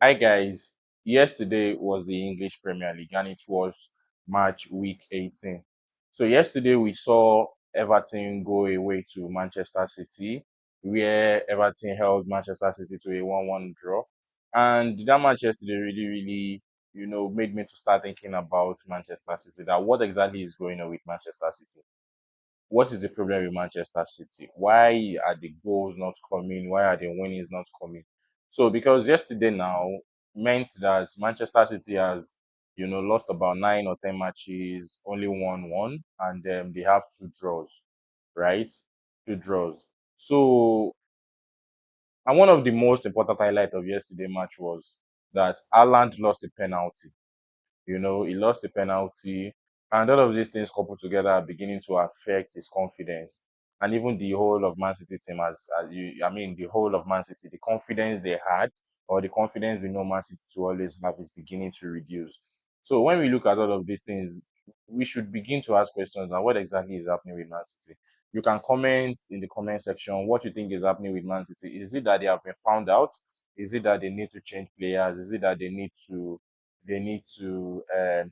Hi guys, yesterday was the English Premier League and it was match week 18. So yesterday we saw Everton go away to Manchester City, where Everton held Manchester City to a 1-1 draw. And that match yesterday really, made me to start thinking about Manchester City, that what exactly is going on with Manchester City. What is the problem with Manchester City? Why are the goals not coming? Why are the winnings not coming? So because yesterday now meant that Manchester City has, lost about 9 or 10 matches, only won one, and they have two draws, right? Two draws. So, and one of the most important highlight of yesterday match was that Haaland lost a penalty. He lost the penalty, and all of these things coupled together are beginning to affect his confidence. And even the whole of Man City team, the whole of Man City, the confidence they had, or the confidence we know Man City to always have, is beginning to reduce. So when we look at all of these things, we should begin to ask questions now. What exactly is happening with Man City? You can comment in the comment section what you think is happening with Man City. Is it that they have been found out? Is it that they need to change players? Is it that they need to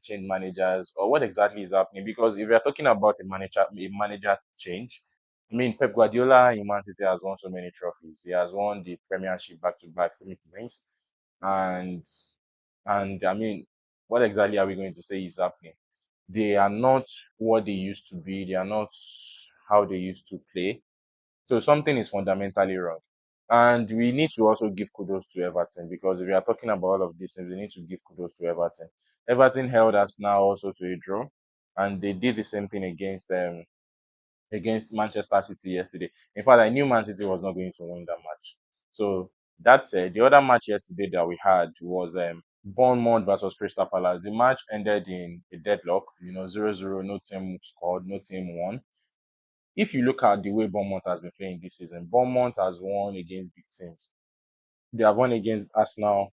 change managers, or what exactly is happening? Because if you're talking about a manager change, I mean, Pep Guardiola in Man City has won so many trophies. He has won the Premiership back to back 3 times, and I mean, what exactly are we going to say is happening? They are not what they used to be. They are not how they used to play. So something is fundamentally wrong. And we need to also give kudos to Everton, because if we are talking about all of these things, we need to give kudos to Everton. Everton held us now also to a draw, and they did the same thing against Manchester City yesterday. In fact, I knew Man City was not going to win that match. So that said, the other match yesterday that we had was Bournemouth versus Crystal Palace. The match ended in a deadlock, 0-0, no team scored, no team won. If you look at the way Bournemouth has been playing this season, Bournemouth has won against big teams. They have won against Arsenal,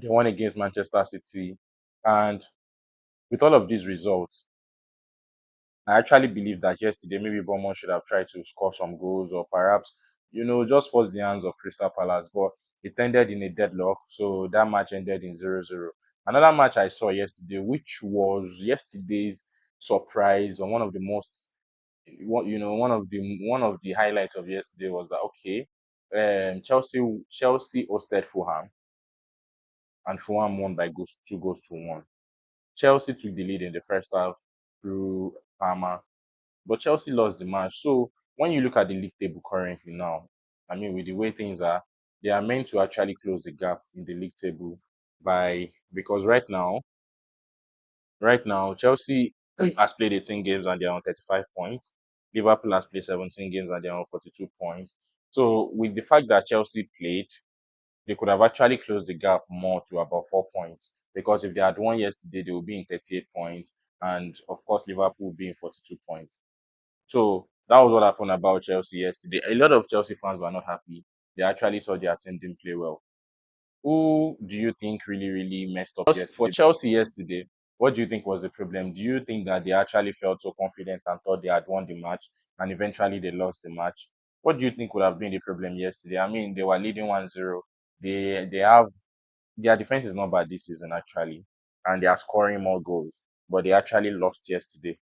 they won against Manchester City, and with all of these results, I actually believe that yesterday maybe Bournemouth should have tried to score some goals, or perhaps, just force the hands of Crystal Palace, but it ended in a deadlock. So that match ended in 0-0. Another match I saw yesterday, which was yesterday's surprise, or one of the most one of the highlights of yesterday, was that okay, Chelsea hosted Fulham, and Fulham won by 2 goals to 1. Chelsea took the lead in the first half through Palmer, but Chelsea lost the match. So when you look at the league table currently now, I mean, with the way things are, they are meant to actually close the gap in the league table by because right now, Chelsea has played 18 games and they're on 35 points. Liverpool has played 17 games and they're on 42 points. So with the fact that Chelsea played, they could have actually closed the gap more to about 4 points. Because if they had won yesterday, they would be in 38 points. And of course, Liverpool would be in 42 points. So that was what happened about Chelsea yesterday. A lot of Chelsea fans were not happy. They actually thought their team didn't play well. Who do you think really messed up for Yesterday. Chelsea yesterday? What do you think was the problem? Do you think that they actually felt so confident and thought they had won the match, and eventually they lost the match? What do you think would have been the problem yesterday? I mean, they were leading 1-0. They have their defense is not bad this season actually, and they are scoring more goals, but they actually lost yesterday.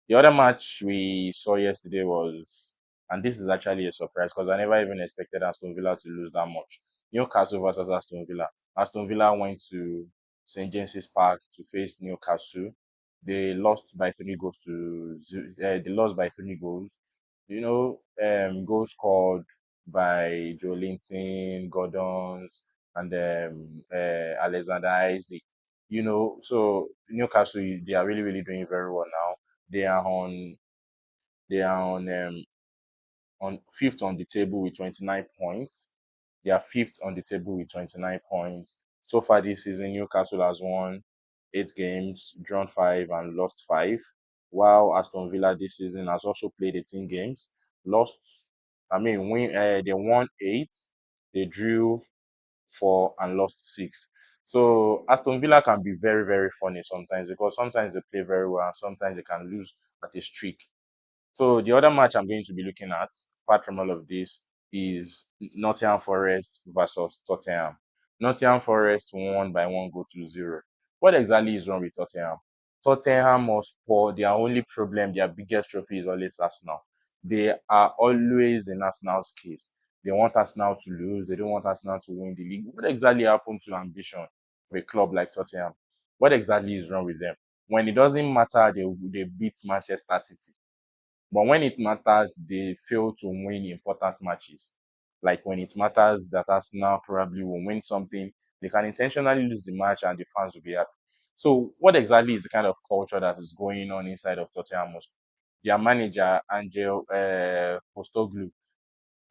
The other match we saw yesterday was, and this is actually a surprise because I never even expected Aston Villa to lose that much. Newcastle versus Aston Villa. Aston Villa went to St James's Park to face Newcastle. They lost by 3 goals to they lost by 3 goals. Goals scored by Joe Linton, Gordons, and Alexander Isaac. So Newcastle, they are really doing very well now. They are on they are on fifth on the table with 29 points. They are fifth on the table with 29 points. So far this season, Newcastle has won 8 games, drawn 5, and lost 5. While Aston Villa this season has also played 18 games, lost. They won 8, they drew 4, and lost 6. So Aston Villa can be very funny sometimes, because sometimes they play very well and sometimes they can lose at a streak. So the other match I'm going to be looking at, apart from all of this, is Nottingham Forest versus Tottenham. Nottingham Forest won by 1 goal to 0. What exactly is wrong with Tottenham? Tottenham Hotspur, their only problem, their biggest trophy is always Arsenal. They are always in Arsenal's case. They want Arsenal to lose. They don't want Arsenal to win the league. What exactly happened to ambition of a club like Tottenham? What exactly is wrong with them? When it doesn't matter, they beat Manchester City. But when it matters, they fail to win important matches. Like when it matters that Arsenal probably will win something, they can intentionally lose the match and the fans will be happy. So, what exactly is the kind of culture that is going on inside of Tottenham Hotspur? Their manager, Angel Postecoglou,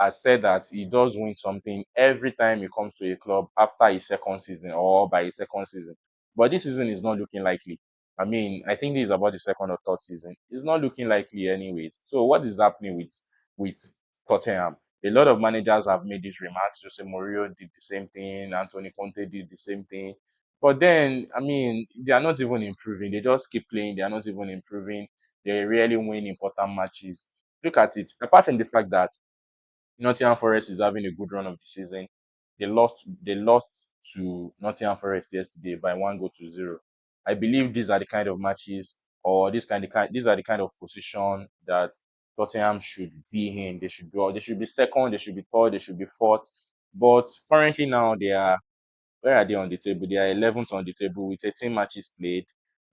has said that he does win something every time he comes to a club after his second season or by his second season. But this season is not looking likely. I mean, I think this is about the second or third season. It's not looking likely anyways. So what is happening with Tottenham? A lot of managers have made these remarks. Jose Mourinho did the same thing. Anthony Conte did the same thing. But then, I mean, they are not even improving. They just keep playing. They are not even improving. They rarely win important matches. Look at it. Apart from the fact that Nottingham Forest is having a good run of the season. They lost to Nottingham Forest yesterday by 1 goal to 0. I believe these are the kind of matches or these are the kind of position that Tottenham should be in. They should be second, they should be third, they should be fourth. But currently now they are where are they on the table? They are 11th on the table with 18 matches played.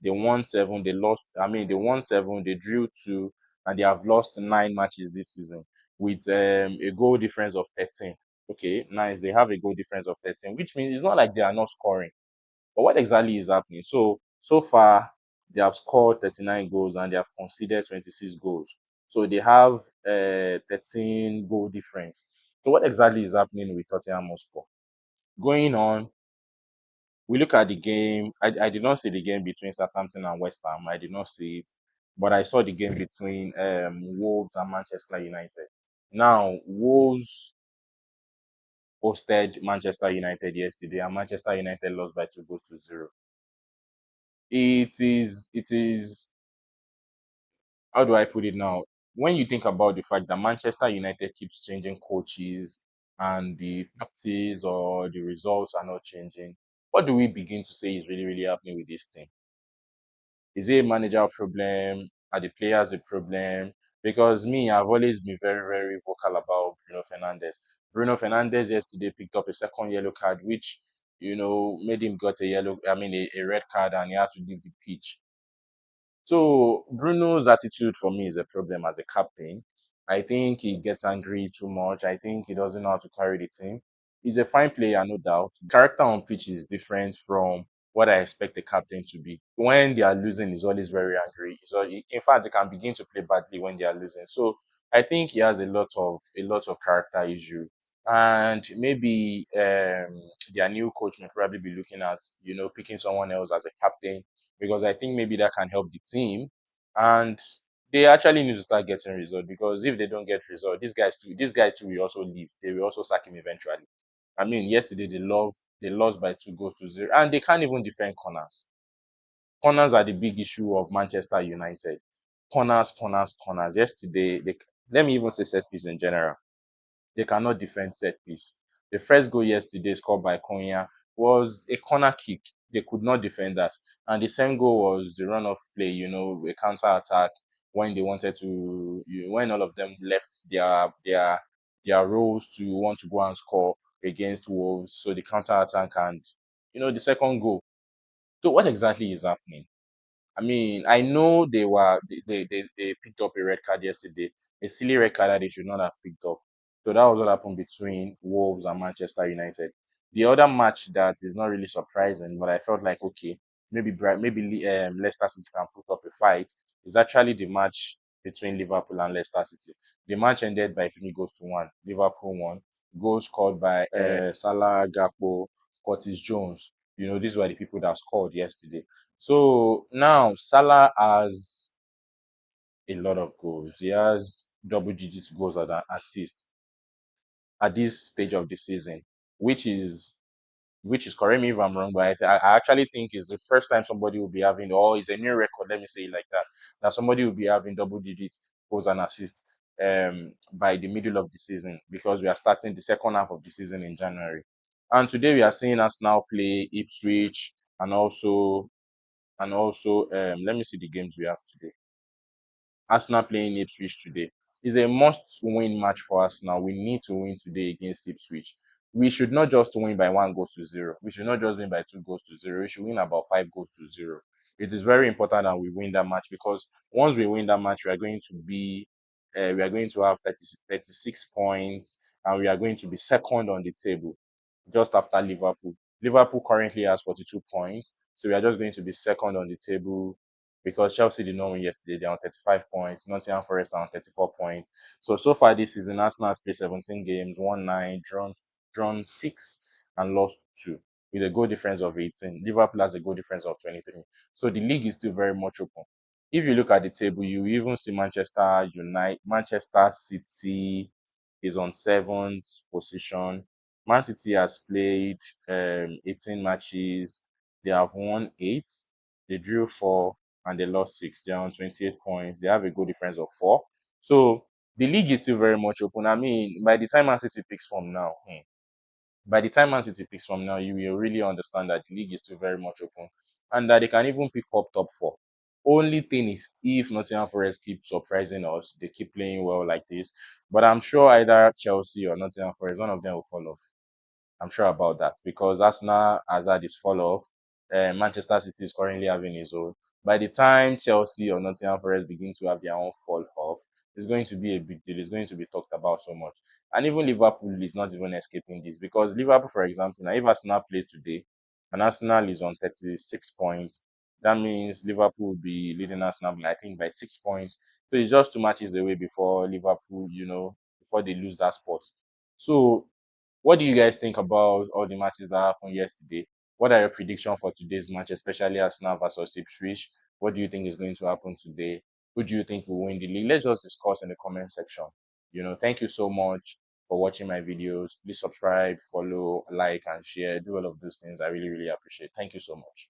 They won seven, they lost. I mean, they won seven, they drew two, and they have lost 9 matches this season with a goal difference of 13. Okay, nice. They have a goal difference of 13, which means it's not like they are not scoring. But what exactly is happening? So far, they have scored 39 goals and they have conceded 26 goals. So they have 13 goal difference. So what exactly is happening with Tottenham Hotspur? Going on, we look at the game. I did not see the game between Southampton and West Ham. I did not see it, but I saw the game between Wolves and Manchester United. Now, Wolves hosted Manchester United yesterday, and Manchester United lost by 2 goals to 0. It is. How do I put it now? When you think about the fact that Manchester United keeps changing coaches and the tactics or the results are not changing, what do we begin to say is really, really happening with this team? Is it a manager problem? Are the players a problem? Because me, I've always been very, very vocal about Bruno Fernandes. Bruno Fernandes yesterday picked up a second yellow card, which made him got a red card, and he had to leave the pitch. So Bruno's attitude for me is a problem as a captain. I think he gets angry too much. I think he doesn't know how to carry the team. He's a fine player, no doubt. Character on pitch is different from what I expect a captain to be. When they are losing, he's always very angry. In fact, they can begin to play badly when they are losing. So I think he has a lot of character issue, and maybe their new coach may probably be looking at picking someone else as a captain because I think maybe that can help the team. And they actually need to start getting results because if they don't get results, this guy too will also leave. They will also sack him eventually. I mean, yesterday they lost by 2 goals to 0, and they can't even defend corners. Corners are the big issue of Manchester United. Corners, corners, corners. Yesterday, let me even say set piece in general. They cannot defend set piece. The first goal yesterday scored by Konya was a corner kick. They could not defend that. And the second goal was the run off play, a counter attack when they wanted to, when all of them left their roles to want to go and score against Wolves. So the counter attack and, the second goal. So what exactly is happening? I mean, I know they picked up a red card yesterday, a silly red card that they should not have picked up. So that was what happened between Wolves and Manchester United. The other match that is not really surprising, but I felt like okay, maybe Leicester City can put up a fight. Is actually the match between Liverpool and Leicester City. The match ended by 3 goals to 1. Liverpool won. Goals scored by Salah, Gakpo, Curtis Jones. These were the people that scored yesterday. So now Salah has a lot of goals. He has double digits goals and assists at this stage of the season, which is correct me if I'm wrong, but I actually think it's the first time somebody will be having, or it's a new record, let me say it like that, that somebody will be having double digits goals and assists by the middle of the season because we are starting the second half of the season in January. And today we are seeing Arsenal play Ipswich and also let me see the games we have today. Arsenal playing Ipswich today. It's a must-win match for Arsenal. We need to win today against Ipswich. We should not just win by 1 goal to 0. We should not just win by 2 goals to 0. We should win about 5 goals to 0. It is very important that we win that match because once we win that match, we are going to have 36 points and we are going to be second on the table just after Liverpool. Liverpool currently has 42 points, so we are just going to be second on the table because Chelsea did not win yesterday. They're on 35 points. Nottingham Forest are on 34 points. So far this season, Arsenal has played 17 games, won 9, drawn 6, and lost 2 with a goal difference of 18. Liverpool has a goal difference of 23. So the league is still very much open. If you look at the table, you even see Manchester City is on seventh position. Man City has played 18 matches. They have won 8, they drew 4, and they lost 6. They are on 28 points. They have a goal difference of 4. So the league is still very much open. I mean, by the time Man City picks from now, by the time Man City picks from now, you will really understand that the league is still very much open and that they can even pick up top 4. Only thing is, if Nottingham Forest keep surprising us, they keep playing well like this. But I'm sure either Chelsea or Nottingham Forest, one of them will fall off. I'm sure about that because Arsenal has had his fall off. Manchester City is currently having his own. By the time Chelsea or Nottingham Forest begin to have their own fall off, it's going to be a big deal. It's going to be talked about so much. And even Liverpool is not even escaping this because Liverpool, for example, now if Arsenal play today and Arsenal is on 36 points, that means Liverpool will be leading Arsenal, I think, by 6 points. So it's just 2 matches away before Liverpool, before they lose that spot. So what do you guys think about all the matches that happened yesterday? What are your predictions for today's match, especially Arsenal versus Ipswich? What do you think is going to happen today? Who do you think will win the league? Let's just discuss in the comment section. Thank you so much for watching my videos. Please subscribe, follow, like, and share. Do all of those things. I really, really appreciate it. Thank you so much.